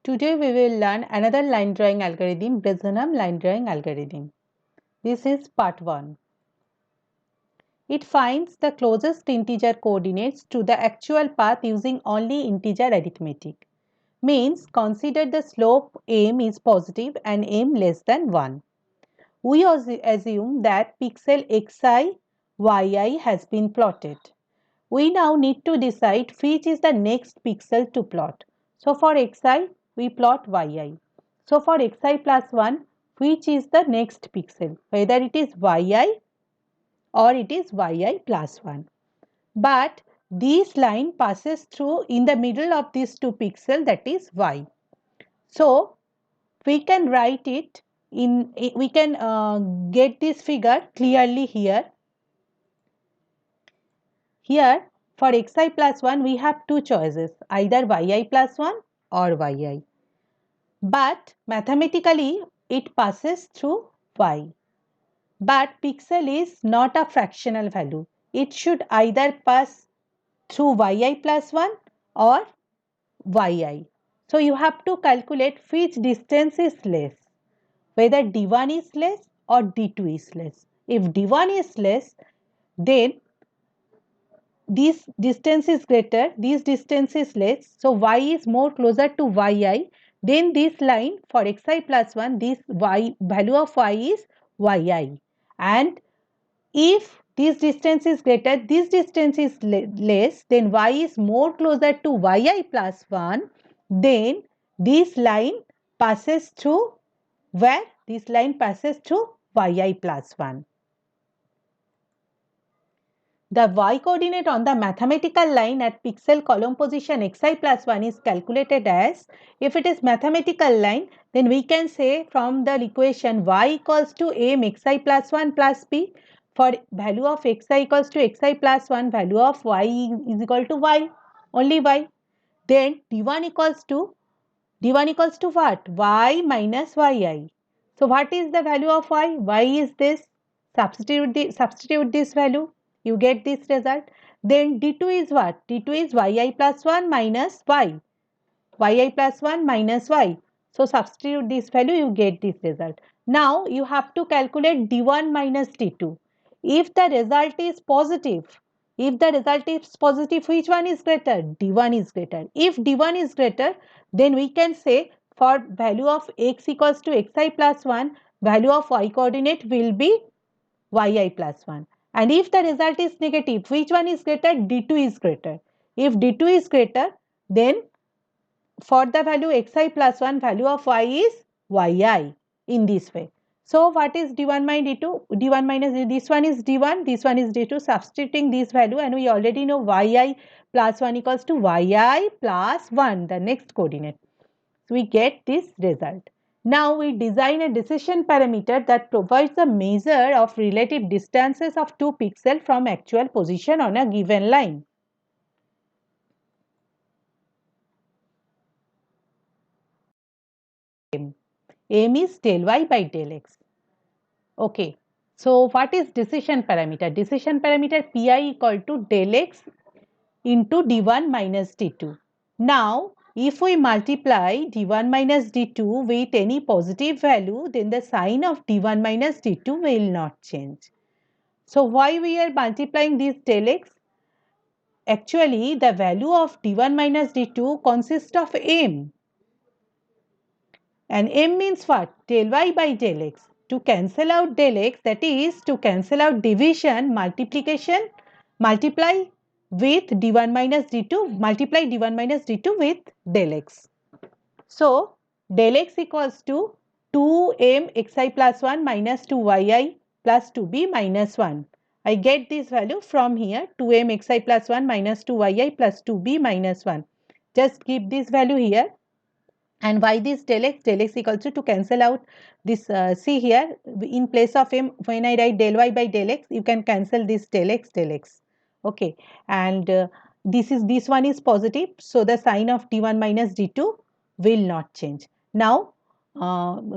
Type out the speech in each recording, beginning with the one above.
Today we will learn another line drawing algorithm, Bresenham line drawing algorithm. This is part 1. It finds the closest integer coordinates to the actual path using only integer arithmetic. Means consider the slope m is positive and m less than 1. We assume that pixel xi, yi has been plotted. We now need to decide which is the next pixel to plot. So for xi, we plot yi. So for xi plus 1, which is the next pixel, whether it is yi or it is yi plus 1. But this line passes through in the middle of these two pixels, that is y. So we can write it in, we can get this figure clearly here. Here for xi plus 1 we have two choices, either yi plus 1 or yi. But mathematically it passes through y. But pixel is not a fractional value. It should either pass through yi plus 1 or yi. So you have to calculate which distance is less, whether d1 is less or d2 is less. If d1 is less, then this distance is greater, this distance is less, so y is more closer to yi, then this line for xi plus 1, this y value of y is yi. And if this distance is greater, this distance is less, then y is more closer to yi plus 1, then this line passes through where? This line passes through yi plus 1. The y coordinate on the mathematical line at pixel column position xi plus 1 is calculated as, if it is mathematical line, then we can say from the equation y equals to m xi plus 1 plus b, for value of xi equals to xi plus 1, value of y is equal to y, only y. Then d1 equals to what? Y minus yi. So what is the value of y? Y is this. Substitute this value. You get this result. Then d2 is what? d2 is yi plus 1 minus y. yi plus 1 minus y. So substitute this value, you get this result. Now you have to calculate d1 minus d2. If the result is positive, which one is greater? d1 is greater. If d1 is greater, then we can say for value of x equals to xi plus 1, value of y coordinate will be yi plus 1. And if the result is negative, which one is greater? d2 is greater. If d2 is greater, then for the value xi plus 1, value of y is yi in this way. So what is d1 minus d2? d1 minus this one is d1, this one is d2. Substituting this value, and we already know yi plus 1 equals to yi plus 1, the next coordinate. So we get this result. Now we design a decision parameter that provides a measure of relative distances of two pixels from actual position on a given line. M is del y by del x. Okay. So what is decision parameter? Decision parameter pi equal to del x into d1 minus d2. Now if we multiply d1 minus d2 with any positive value, then the sign of d1 minus d2 will not change. So why we are multiplying this del x? Actually the value of d1 minus d2 consists of m. And m means what? Del y by del x. To cancel out del x, that is to cancel out division, multiplication, multiply with d1 minus d2, multiply d1 minus d2 with del x. So del x equals to 2m xi plus 1 minus 2yi plus 2b minus 1. I get this value from here, 2m xi plus 1 minus 2yi plus 2b minus 1. Just keep this value here. And why this del x? Del x equals to cancel out this, see here, in place of m, when I write del y by del x, you can cancel this del x, okay. And this one is positive, so the sign of d1 minus d2 will not change. Now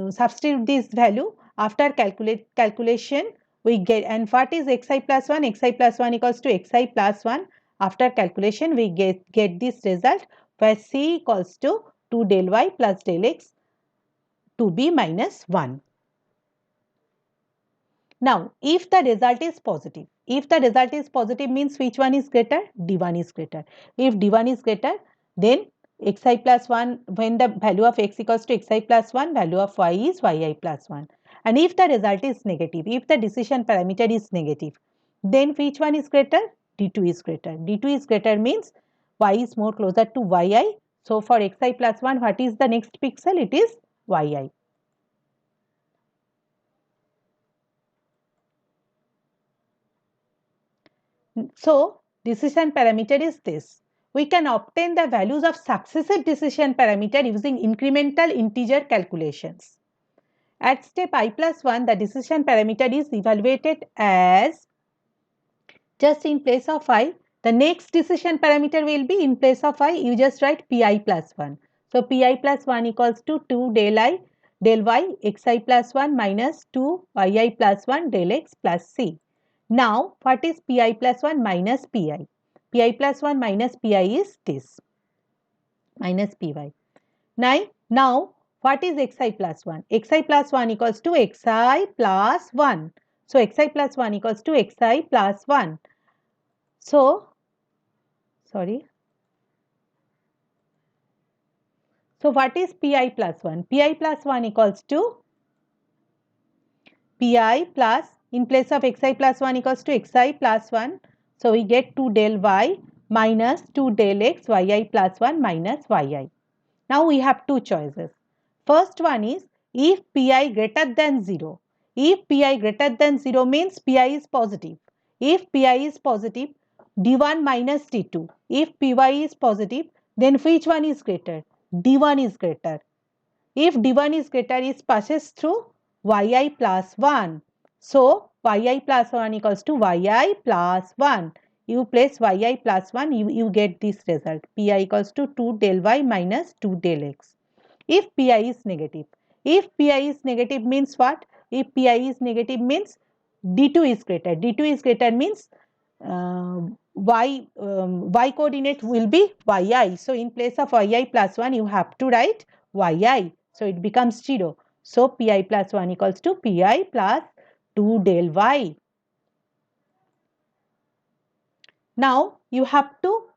substitute this value. After calculation we get, and what is xi plus 1? Xi plus 1 equals to xi plus 1. After calculation we get this result, where c equals to 2 del y plus del x 2b minus 1. Now, if the result is positive, means which one is greater? D1 is greater. If D1 is greater, then xi plus 1, when the value of x equals to xi plus 1, value of y is yi plus 1. And if the result is negative, if the decision parameter is negative, then which one is greater? D2 is greater. D2 is greater means y is more closer to yi. So, for xi plus 1, what is the next pixel? It is yi. So, decision parameter is this. We can obtain the values of successive decision parameter using incremental integer calculations. At step I plus 1, the decision parameter is evaluated as, just in place of I, the next decision parameter will be in place of I, you just write pi plus 1. So, pi plus 1 equals to 2 del I del y xi plus 1 minus 2 yi plus 1 del x plus c. Now, what is pi plus 1 minus pi? Pi plus 1 minus pi is this, minus py. Now, what is xi plus 1? Xi plus 1 equals to xi plus 1. So, xi plus 1 equals to xi plus 1. So, sorry. So, what is pi plus 1? Pi plus 1 equals to pi plus, in place of xi plus 1 equals to xi plus 1. So, we get 2 del y minus 2 del x yi plus 1 minus yi. Now, we have two choices. First one is, if pi greater than 0. If pi greater than 0 means pi is positive. If pi is positive, d1 minus d2. If py is positive, then which one is greater? D1 is greater. If D1 is greater, it passes through yi plus 1. So, yi plus 1 equals to yi plus 1. You place yi plus 1, you get this result. Pi equals to 2 del y minus 2 del x. If pi is negative. If pi is negative means what? If pi is negative means d2 is greater. D2 is greater means y coordinate will be yi. So, in place of yi plus 1, you have to write yi. So, it becomes 0. So, pi plus 1 equals to pi plus 2 del y. Now, you have to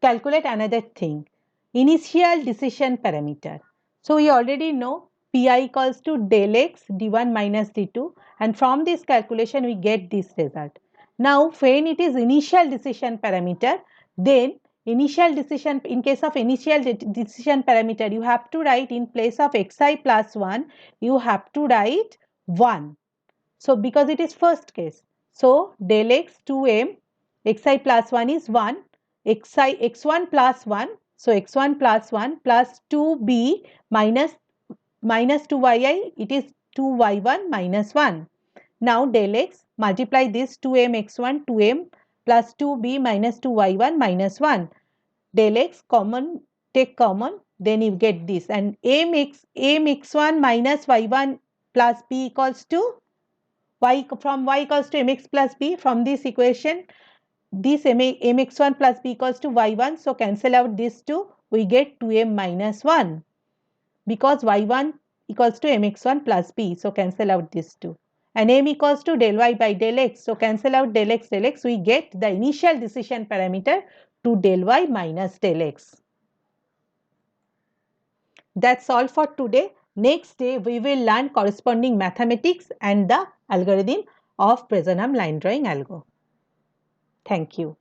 calculate another thing, initial decision parameter. So, we already know pi equals to del x d1 minus d2, and from this calculation we get this result. Now, when it is initial decision parameter, then initial decision, in case of initial decision parameter, you have to write in place of xi plus 1, you have to write 1. So, because it is first case. So, del x 2m xi plus 1 is 1, x1 plus 1. So, x1 plus 1 plus 2b minus 2yi, it is 2y1 minus 1. Now, del x, multiply this 2m x1 2m plus 2b minus 2y1 minus 1. Del x common, take common, then you get this, and mx1 minus y1 plus b equals to y, from y equals to mx plus b. From this equation, this mx1 plus b equals to y1. So, cancel out this 2. We get 2m minus 1 because y1 equals to mx1 plus b. So, cancel out this 2. And m equals to del y by del x. So, cancel out del x, del x. We get the initial decision parameter 2 del y minus del x. That's all for today. Next day, we will learn corresponding mathematics and the algorithm of Bresenham line drawing algo. Thank you.